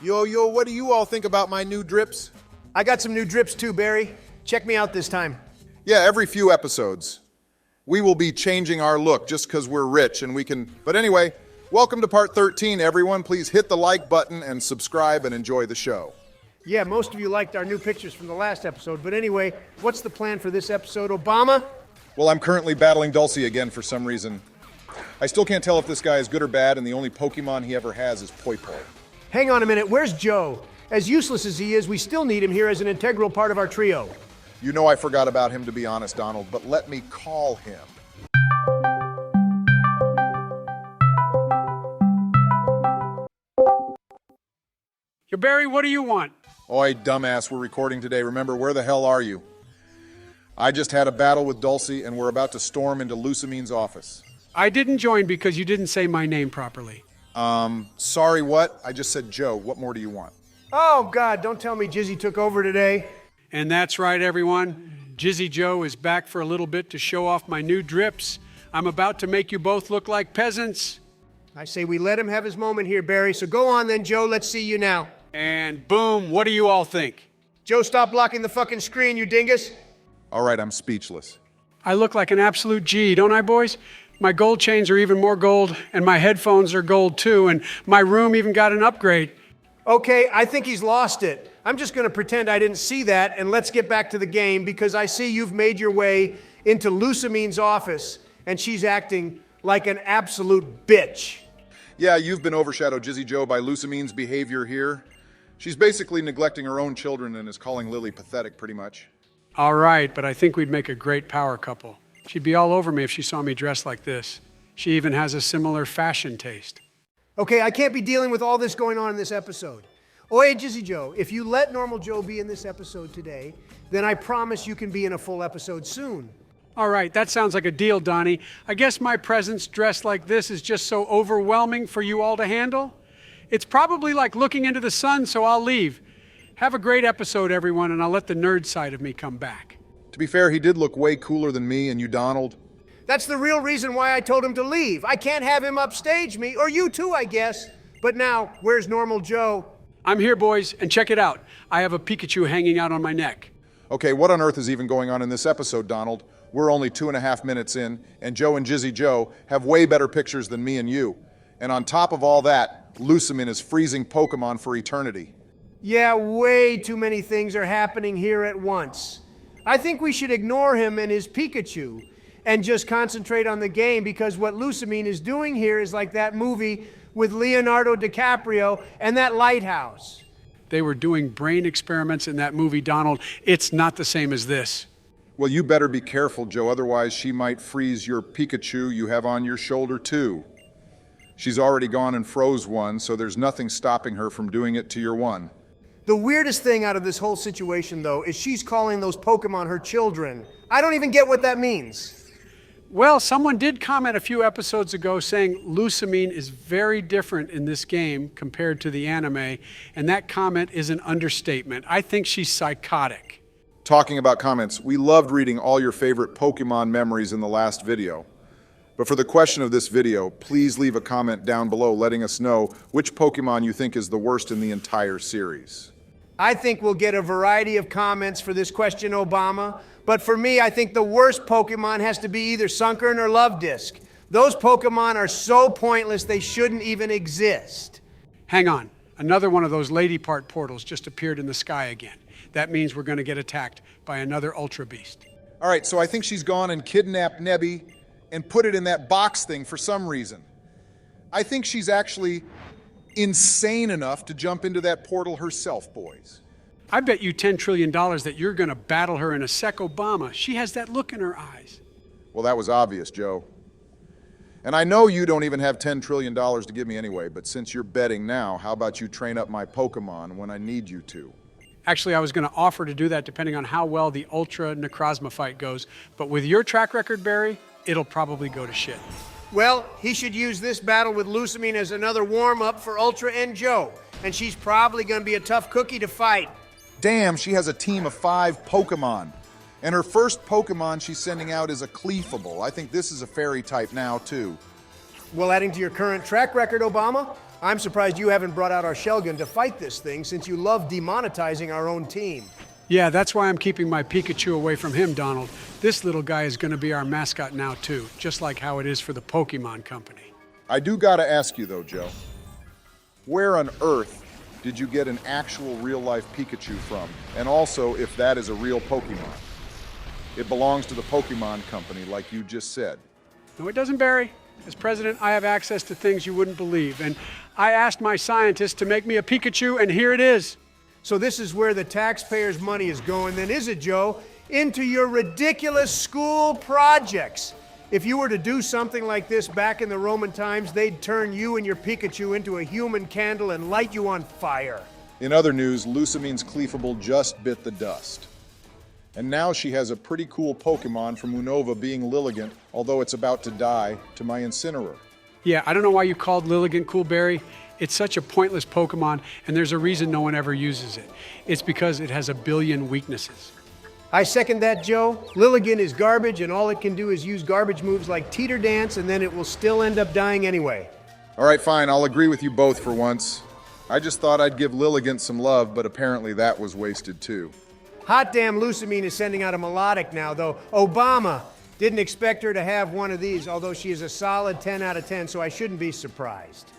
Yo, what do you all think about my new drips? I got some new drips too, Barry. Check me out this time. Yeah, every few episodes. We will be changing our look just because we're rich and we can... But anyway, welcome to part 13, everyone. Please hit the like button and subscribe and enjoy the show. Yeah, most of you liked our new pictures from the last episode, but anyway, what's the plan for this episode, Obama? Well, I'm currently battling Dulcie again for some reason. I still can't tell if this guy is good or bad, and the only Pokemon he ever has is Poi Poi. Hang on a minute, where's Joe? As useless as he is, we still need him here as an integral part of our trio. You know I forgot about him, to be honest, Donald, but let me call him. Yo, Barry, what do you want? Oi, dumbass, we're recording today. Remember, where the hell are you? I just had a battle with Dulcie, and we're about to storm into Lusamine's office. I didn't join because you didn't say my name properly. Sorry, what? I just said Joe. What more do you want? Oh, God, don't tell me Jizzy took over today. And that's right, everyone. Jizzy Joe is back for a little bit to show off my new drips. I'm about to make you both look like peasants. I say we let him have his moment here, Barry, so go on then, Joe. Let's see you now. And boom, what do you all think? Joe, stop blocking the fucking screen, you dingus. All right, I'm speechless. I look like an absolute G, don't I, boys? My gold chains are even more gold, and my headphones are gold too, and my room even got an upgrade. Okay, I think he's lost it. I'm just gonna pretend I didn't see that, and let's get back to the game, because I see you've made your way into Lusamine's office, and she's acting like an absolute bitch. Yeah, you've been overshadowed, Jizzy Joe, by Lusamine's behavior here. She's basically neglecting her own children and is calling Lily pathetic, pretty much. All right, but I think we'd make a great power couple. She'd be all over me if she saw me dressed like this. She even has a similar fashion taste. Okay, I can't be dealing with all this going on in this episode. Oye, Jizzy Joe, if you let Normal Joe be in this episode today, then I promise you can be in a full episode soon. All right, that sounds like a deal, Donnie. I guess my presence dressed like this is just so overwhelming for you all to handle. It's probably like looking into the sun, so I'll leave. Have a great episode, everyone, and I'll let the nerd side of me come back. To be fair, he did look way cooler than me and you, Donald. That's the real reason why I told him to leave. I can't have him upstage me, or you too, I guess. But now, where's Normal Joe? I'm here, boys, and check it out. I have a Pikachu hanging out on my neck. Okay, what on earth is even going on in this episode, Donald? We're only 2.5 minutes in, and Joe and Jizzy Joe have way better pictures than me and you. And on top of all that, Lusamine is freezing Pokemon for eternity. Yeah, way too many things are happening here at once. I think we should ignore him and his Pikachu and just concentrate on the game, because what Lusamine is doing here is like that movie with Leonardo DiCaprio and that lighthouse. They were doing brain experiments in that movie, Donald. It's not the same as this. Well, you better be careful, Joe, otherwise she might freeze your Pikachu you have on your shoulder, too. She's already gone and froze one, so there's nothing stopping her from doing it to your one. The weirdest thing out of this whole situation, though, is she's calling those Pokemon her children. I don't even get what that means. Well, someone did comment a few episodes ago saying Lusamine is very different in this game compared to the anime, and that comment is an understatement. I think she's psychotic. Talking about comments, we loved reading all your favorite Pokemon memories in the last video. But for the question of this video, please leave a comment down below letting us know which Pokemon you think is the worst in the entire series. I think we'll get a variety of comments for this question, Obama. But for me, I think the worst Pokemon has to be either Sunkern or Love Disc. Those Pokemon are so pointless they shouldn't even exist. Hang on. Another one of those lady part portals just appeared in the sky again. That means we're going to get attacked by another Ultra Beast. All right, so I think she's gone and kidnapped Nebby and put it in that box thing for some reason. I think she's actually insane enough to jump into that portal herself, boys. I bet you $10 trillion that you're going to battle her in a sec, Obama. She has that look in her eyes. Well, that was obvious, Joe. And I know you don't even have $10 trillion to give me anyway, but since you're betting now, how about you train up my Pokemon when I need you to? Actually, I was going to offer to do that depending on how well the Ultra Necrozma fight goes. But with your track record, Barry, it'll probably go to shit. Well, he should use this battle with Lusamine as another warm-up for Ultra and Joe. And she's probably going to be a tough cookie to fight. Damn, she has a team of 5 Pokemon. And her first Pokemon she's sending out is a Cleefable. I think this is a fairy type now, too. Well, adding to your current track record, Obama, I'm surprised you haven't brought out our shell gun to fight this thing since you love demonetizing our own team. Yeah, that's why I'm keeping my Pikachu away from him, Donald. This little guy is going to be our mascot now, too, just like how it is for the Pokemon Company. I do gotta ask you though, Joe. Where on earth did you get an actual real-life Pikachu from? And also, if that is a real Pokemon. It belongs to the Pokemon Company, like you just said. No, it doesn't, Barry. As president, I have access to things you wouldn't believe. And I asked my scientists to make me a Pikachu, and here it is. So this is where the taxpayers' money is going, then, is it, Joe? Into your ridiculous school projects. If you were to do something like this back in the Roman times, they'd turn you and your Pikachu into a human candle and light you on fire. In other news, Lusamine's Cleefable just bit the dust. And now she has a pretty cool Pokemon from Unova being Lilligant, although it's about to die to my Incineroar. Yeah, I don't know why you called Lilligant cool, Barry. It's such a pointless Pokemon, and there's a reason no one ever uses it. It's because it has a billion weaknesses. I second that, Joe. Lilligant is garbage, and all it can do is use garbage moves like Teeter Dance, and then it will still end up dying anyway. All right, fine, I'll agree with you both for once. I just thought I'd give Lilligant some love, but apparently that was wasted too. Hot damn Lusamine is sending out a melodic now, though. Obama didn't expect her to have one of these, although she is a solid 10 out of 10, so I shouldn't be surprised.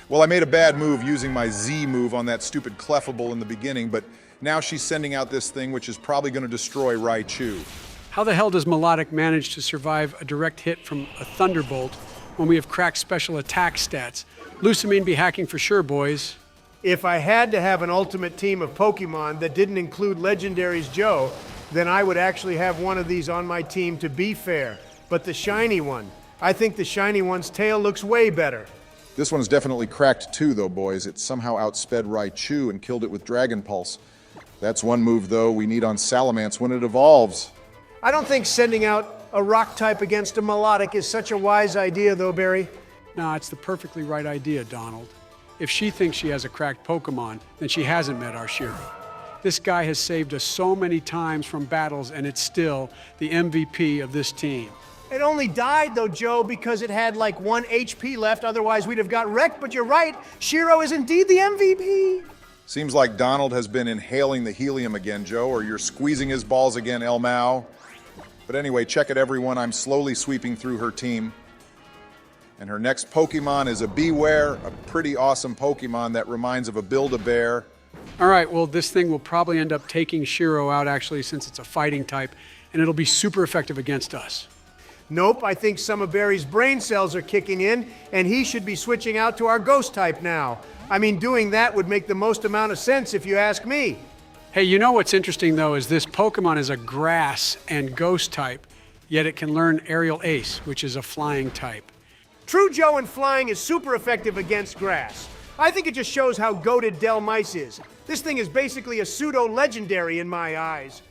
Well, I made a bad move using my Z move on that stupid Clefable in the beginning, but now she's sending out this thing which is probably going to destroy Raichu. How the hell does Melodic manage to survive a direct hit from a Thunderbolt when we have cracked special attack stats? Lusamine be hacking for sure, boys. If I had to have an ultimate team of Pokemon that didn't include Legendaries Joe, then I would actually have one of these on my team to be fair. But the shiny one, I think the shiny one's tail looks way better. This one's definitely cracked too, though, boys. It somehow outsped Raichu and killed it with Dragon Pulse. That's one move, though, we need on Salamence when it evolves. I don't think sending out a rock type against a Melodic is such a wise idea, though, Barry. Nah, it's the perfectly right idea, Donald. If she thinks she has a cracked Pokemon, then she hasn't met our Shiro. This guy has saved us so many times from battles, and it's still the MVP of this team. It only died, though, Joe, because it had like 1 HP left. Otherwise, we'd have got wrecked. But you're right. Shiro is indeed the MVP. Seems like Donald has been inhaling the helium again, Joe, or you're squeezing his balls again, El Mao. But anyway, check it, everyone. I'm slowly sweeping through her team. And her next Pokemon is a Beware, a pretty awesome Pokemon that reminds of a Build-A-Bear. All right, well, this thing will probably end up taking Shiro out, actually, since it's a fighting type, and it'll be super effective against us. Nope, I think some of Barry's brain cells are kicking in, and he should be switching out to our ghost type now. I mean, doing that would make the most amount of sense if you ask me. Hey, you know what's interesting, though, is this Pokemon is a grass and ghost type, yet it can learn Aerial Ace, which is a flying type. True, Joe, and flying is super effective against grass. I think it just shows how goated Delmice is. This thing is basically a pseudo-legendary in my eyes.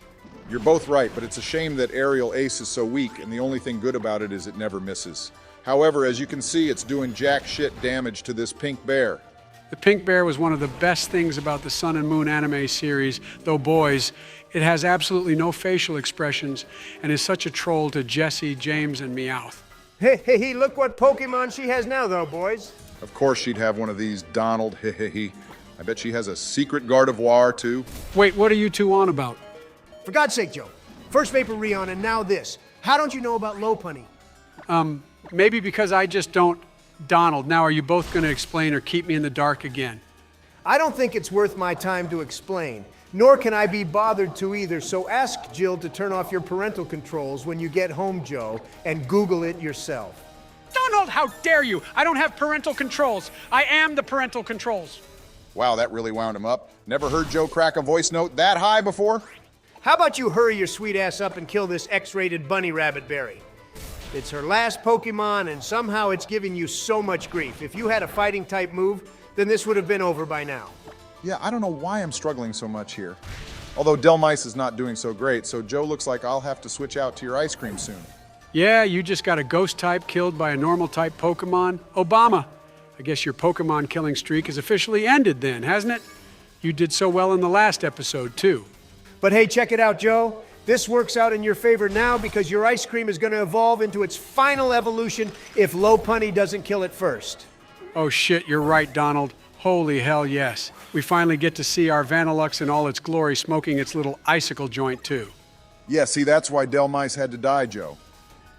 You're both right, but it's a shame that Aerial Ace is so weak, and the only thing good about it is it never misses. However, as you can see, it's doing jack shit damage to this pink bear. The pink bear was one of the best things about the Sun and Moon anime series, though boys, it has absolutely no facial expressions and is such a troll to Jesse, James, and Meowth. Hey, look what Pokemon she has now, though, boys. Of course she'd have one of these, Donald, I bet she has a secret Gardevoir, too. Wait, what are you two on about? For God's sake, Joe. First Vaporeon and now this. How don't you know about Lopunny? Maybe because I just don't. Donald, now are you both going to explain or keep me in the dark again? I don't think it's worth my time to explain, nor can I be bothered to either, so ask Jill to turn off your parental controls when you get home, Joe, and Google it yourself. Donald, how dare you? I don't have parental controls. I am the parental controls. Wow, that really wound him up. Never heard Joe crack a voice note that high before? How about you hurry your sweet ass up and kill this X-rated bunny rabbit berry? It's her last Pokemon, and somehow it's giving you so much grief. If you had a fighting type move, then this would have been over by now. Yeah, I don't know why I'm struggling so much here. Although Delmice is not doing so great, so Joe looks like I'll have to switch out to your ice cream soon. Yeah, you just got a ghost type killed by a normal type Pokemon. Obama. I guess your Pokemon killing streak has officially ended then, hasn't it? You did so well in the last episode, too. But hey, check it out, Joe. This works out in your favor now because your ice cream is going to evolve into its final evolution if Lopunny doesn't kill it first. Oh shit, you're right, Donald. Holy hell yes. We finally get to see our Vanilluxe in all its glory smoking its little icicle joint too. Yeah, see, that's why Delmice had to die, Joe.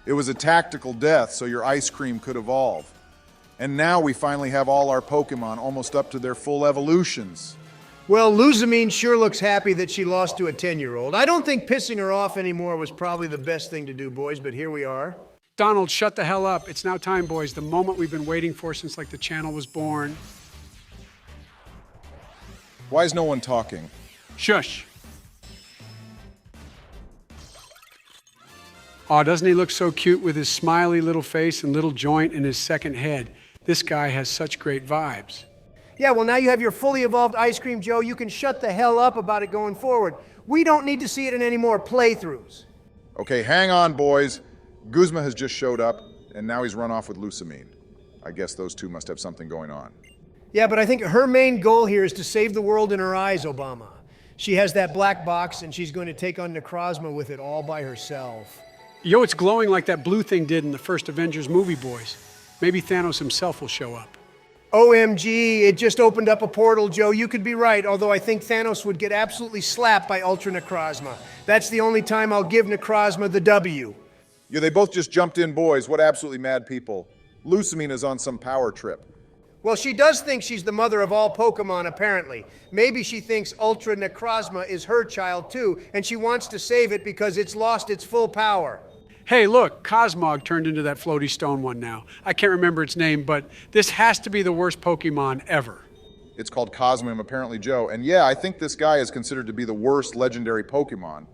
It was a tactical death so your ice cream could evolve. And now we finally have all our Pokemon almost up to their full evolutions. Well, Lusamine sure looks happy that she lost to a 10-year-old. I don't think pissing her off anymore was probably the best thing to do, boys, but here we are. Donald, shut the hell up. It's now time, boys. The moment we've been waiting for since like the channel was born. Why is no one talking? Shush. Aw, doesn't he look so cute with his smiley little face and little joint in his second head? This guy has such great vibes. Yeah, well, now you have your fully evolved ice cream, Joe. You can shut the hell up about it going forward. We don't need to see it in any more playthroughs. Okay, hang on, boys. Guzma has just showed up, and now he's run off with Lusamine. I guess those two must have something going on. Yeah, but I think her main goal here is to save the world in her eyes, Obama. She has that black box, and she's going to take on Necrozma with it all by herself. Yo, it's glowing like that blue thing did in the first Avengers movie, boys. Maybe Thanos himself will show up. OMG, it just opened up a portal, Joe. You could be right, although I think Thanos would get absolutely slapped by Ultra Necrozma. That's the only time I'll give Necrozma the W. Yeah, they both just jumped in, boys. What absolutely mad people. Lusamine is on some power trip. Well, she does think she's the mother of all Pokemon, apparently. Maybe she thinks Ultra Necrozma is her child, too, and she wants to save it because it's lost its full power. Hey, look, Cosmog turned into that floaty stone one now. I can't remember its name, but this has to be the worst Pokemon ever. It's called Cosmium, apparently, Joe. And yeah, I think this guy is considered to be the worst legendary Pokemon.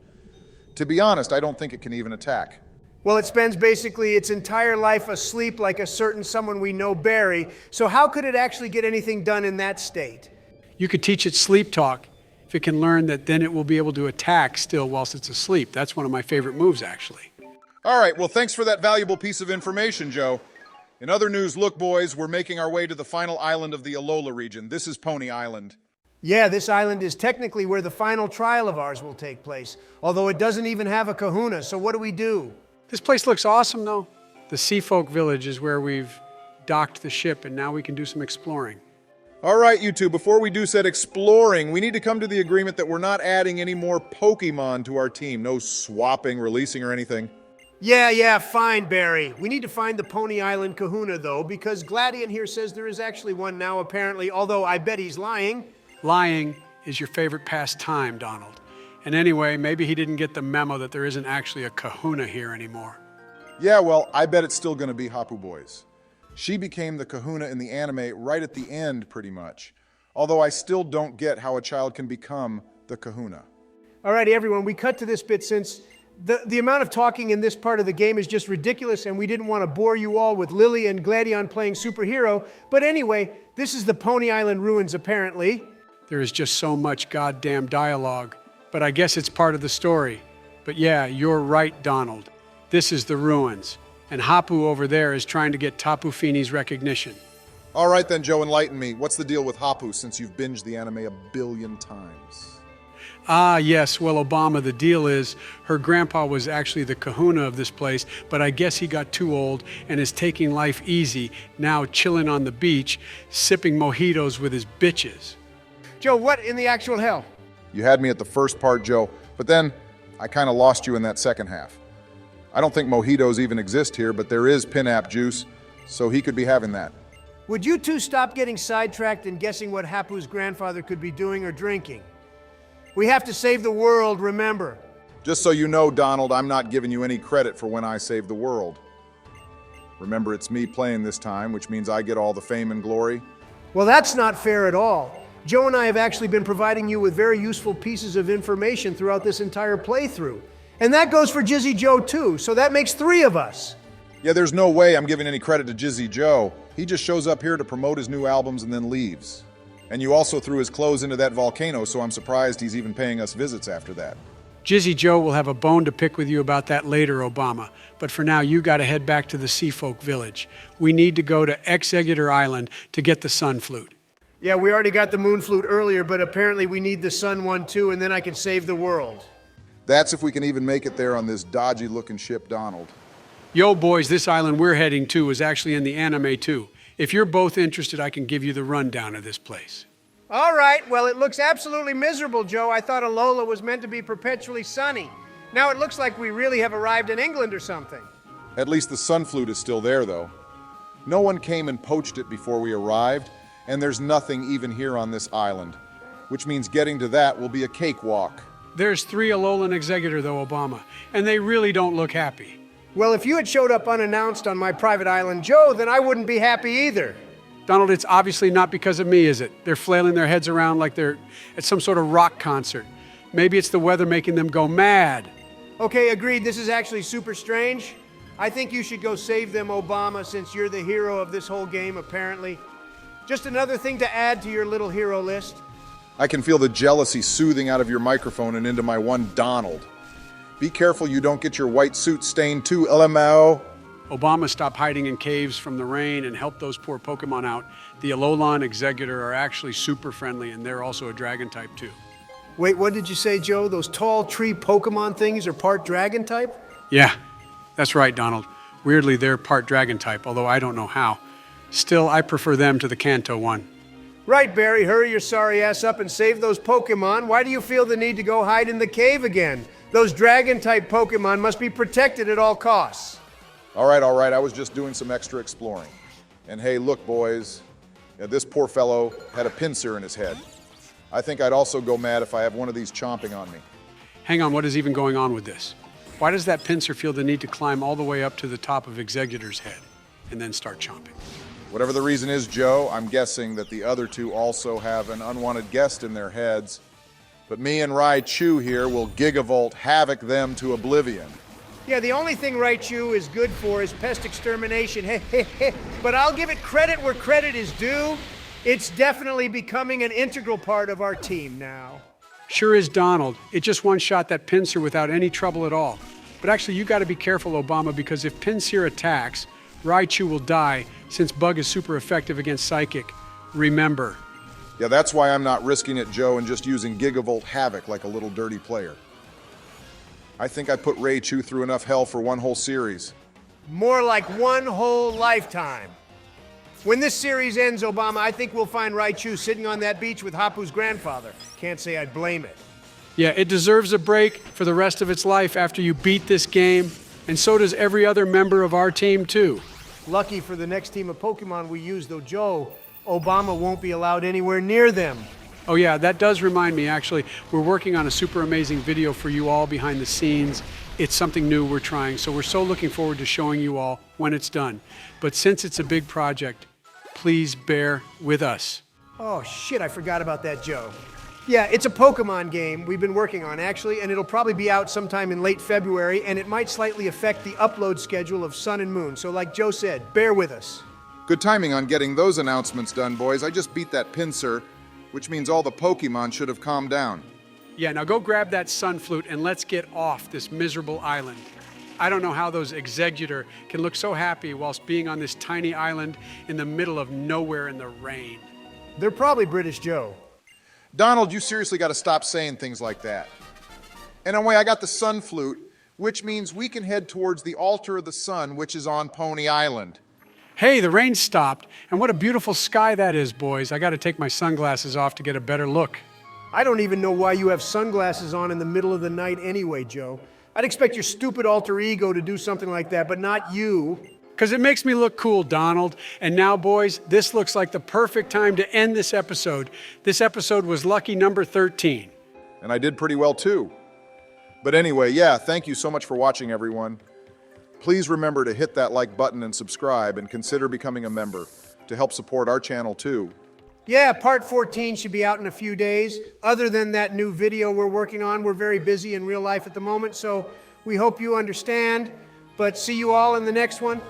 To be honest, I don't think it can even attack. Well, it spends basically its entire life asleep like a certain someone we know, Barry, so how could it actually get anything done in that state? You could teach it sleep talk. If it can learn that, then it will be able to attack still whilst it's asleep. That's one of my favorite moves, actually. All right, well, thanks for that valuable piece of information, Joe. In other news, look, boys, we're making our way to the final island of the Alola region. This is Poni Island. Yeah, this island is technically where the final trial of ours will take place, although it doesn't even have a kahuna, so what do? This place looks awesome, though. The Seafolk Village is where we've docked the ship, and now we can do some exploring. All right, you two, before we do said exploring, we need to come to the agreement that we're not adding any more Pokemon to our team. No swapping, releasing, or anything. Yeah, fine, Barry. We need to find the Poni Island kahuna, though, because Gladian here says there is actually one now, apparently, although I bet he's lying. Lying is your favorite pastime, Donald. And anyway, maybe he didn't get the memo that there isn't actually a kahuna here anymore. Yeah, well, I bet it's still going to be Hapu Boys. She became the kahuna in the anime right at the end, pretty much. Although I still don't get how a child can become the kahuna. Alrighty, everyone, we cut to this bit since the amount of talking in this part of the game is just ridiculous, and we didn't want to bore you all with Lily and Gladion playing superhero. But anyway, this is the Poni Island ruins, apparently. There is just so much goddamn dialogue. But I guess it's part of the story. But yeah, you're right, Donald. This is the ruins. And Hapu over there is trying to get Tapu Fini's recognition. All right then, Joe, enlighten me. What's the deal with Hapu since you've binged the anime a billion times? Ah, yes. Well, Obama, the deal is her grandpa was actually the kahuna of this place, but I guess he got too old and is taking life easy, now chilling on the beach, sipping mojitos with his bitches. Joe, what in the actual hell? You had me at the first part, Joe, but then I kind of lost you in that second half. I don't think mojitos even exist here, but there is Pinap juice, so he could be having that. Would you two stop getting sidetracked and guessing what Hapu's grandfather could be doing or drinking? We have to save the world, remember. Just so you know, Donald, I'm not giving you any credit for when I saved the world. Remember, it's me playing this time, which means I get all the fame and glory. Well, that's not fair at all. Joe and I have actually been providing you with very useful pieces of information throughout this entire playthrough. And that goes for Jizzy Joe too, so that makes 3 of us. Yeah, there's no way I'm giving any credit to Jizzy Joe. He just shows up here to promote his new albums and then leaves. And you also threw his clothes into that volcano, so I'm surprised he's even paying us visits after that. Jizzy Joe will have a bone to pick with you about that later, Obama. But for now, you got to head back to the Seafolk Village. We need to go to Exeggutor Island to get the Sun Flute. Yeah, we already got the Moon Flute earlier, but apparently we need the Sun one too, and then I can save the world. That's if we can even make it there on this dodgy-looking ship, Donald. Yo, boys, this island we're heading to is actually in the anime too. If you're both interested, I can give you the rundown of this place. All right, well, it looks absolutely miserable, Joe. I thought Alola was meant to be perpetually sunny. Now it looks like we really have arrived in England or something. At least the sun flute is still there, though. No one came and poached it before we arrived, and there's nothing even here on this island, which means getting to that will be a cakewalk. There's 3 Alolan Exeggutor, though, Obama, and they really don't look happy. Well, if you had showed up unannounced on my private island, Joe, then I wouldn't be happy either. Donald, it's obviously not because of me, is it? They're flailing their heads around like they're at some sort of rock concert. Maybe it's the weather making them go mad. Okay, agreed. This is actually super strange. I think you should go save them, Obama, since you're the hero of this whole game, apparently. Just another thing to add to your little hero list. I can feel the jealousy soothing out of your microphone and into my one Donald. Be careful you don't get your white suit stained too, LMAO. Obama, stop hiding in caves from the rain and help those poor Pokemon out. The Alolan Exeggutor are actually super friendly, and they're also a dragon type too. Wait, what did you say, Joe? Those tall tree Pokemon things are part dragon type? Yeah, that's right, Donald. Weirdly, they're part dragon type, although I don't know how. Still, I prefer them to the Kanto one. Right, Barry, hurry your sorry ass up and save those Pokemon. Why do you feel the need to go hide in the cave again? Those dragon type Pokemon must be protected at all costs. All right, I was just doing some extra exploring. And hey, look, boys, this poor fellow had a pincer in his head. I think I'd also go mad if I have one of these chomping on me. Hang on, what is even going on with this? Why does that pincer feel the need to climb all the way up to the top of Exeggutor's head and then start chomping? Whatever the reason is, Joe, I'm guessing that the other 2 also have an unwanted guest in their heads. But me and Raichu here will gigavolt havoc them to oblivion. Yeah, the only thing Raichu is good for is pest extermination. But I'll give it credit where credit is due. It's definitely becoming an integral part of our team now. Sure is, Donald. It just one-shot that pincer without any trouble at all. But actually, you got to be careful, Obama, because if Pinsir attacks, Raichu will die, since Bug is super effective against Psychic. Remember. Yeah, that's why I'm not risking it, Joe, and just using Gigavolt Havoc like a little dirty player. I think I put Raichu through enough hell for one whole series. More like one whole lifetime. When this series ends, Obama, I think we'll find Raichu sitting on that beach with Hapu's grandfather. Can't say I'd blame it. Yeah, it deserves a break for the rest of its life after you beat this game, and so does every other member of our team, too. Lucky for the next team of Pokemon we use, though, Joe, Obama won't be allowed anywhere near them. Oh yeah, that does remind me, actually. We're working on a super amazing video for you all behind the scenes. It's something new we're trying, so we're so looking forward to showing you all when it's done. But since it's a big project, please bear with us. Oh shit, I forgot about that, Joe. Yeah, it's a Pokemon game we've been working on, actually, and it'll probably be out sometime in late February, and it might slightly affect the upload schedule of Sun and Moon. So like Joe said, bear with us. Good timing on getting those announcements done, boys. I just beat that pincer, which means all the Pokemon should have calmed down. Yeah, now go grab that sun flute and let's get off this miserable island. I don't know how those Exeggutor can look so happy whilst being on this tiny island in the middle of nowhere in the rain. They're probably British, Joe. Donald, you seriously got to stop saying things like that. Anyway, I got the sun flute, which means we can head towards the altar of the sun, which is on Poni Island. Hey, the rain stopped, and what a beautiful sky that is, boys. I got to take my sunglasses off to get a better look. I don't even know why you have sunglasses on in the middle of the night anyway, Joe. I'd expect your stupid alter ego to do something like that, but not you. Because it makes me look cool, Donald. And now, boys, this looks like the perfect time to end this episode. This episode was lucky number 13. And I did pretty well, too. But anyway, yeah, thank you so much for watching, everyone. Please remember to hit that like button and subscribe, and consider becoming a member to help support our channel, too. Yeah, part 14 should be out in a few days. Other than that new video we're working on, we're very busy in real life at the moment, so we hope you understand. But see you all in the next one.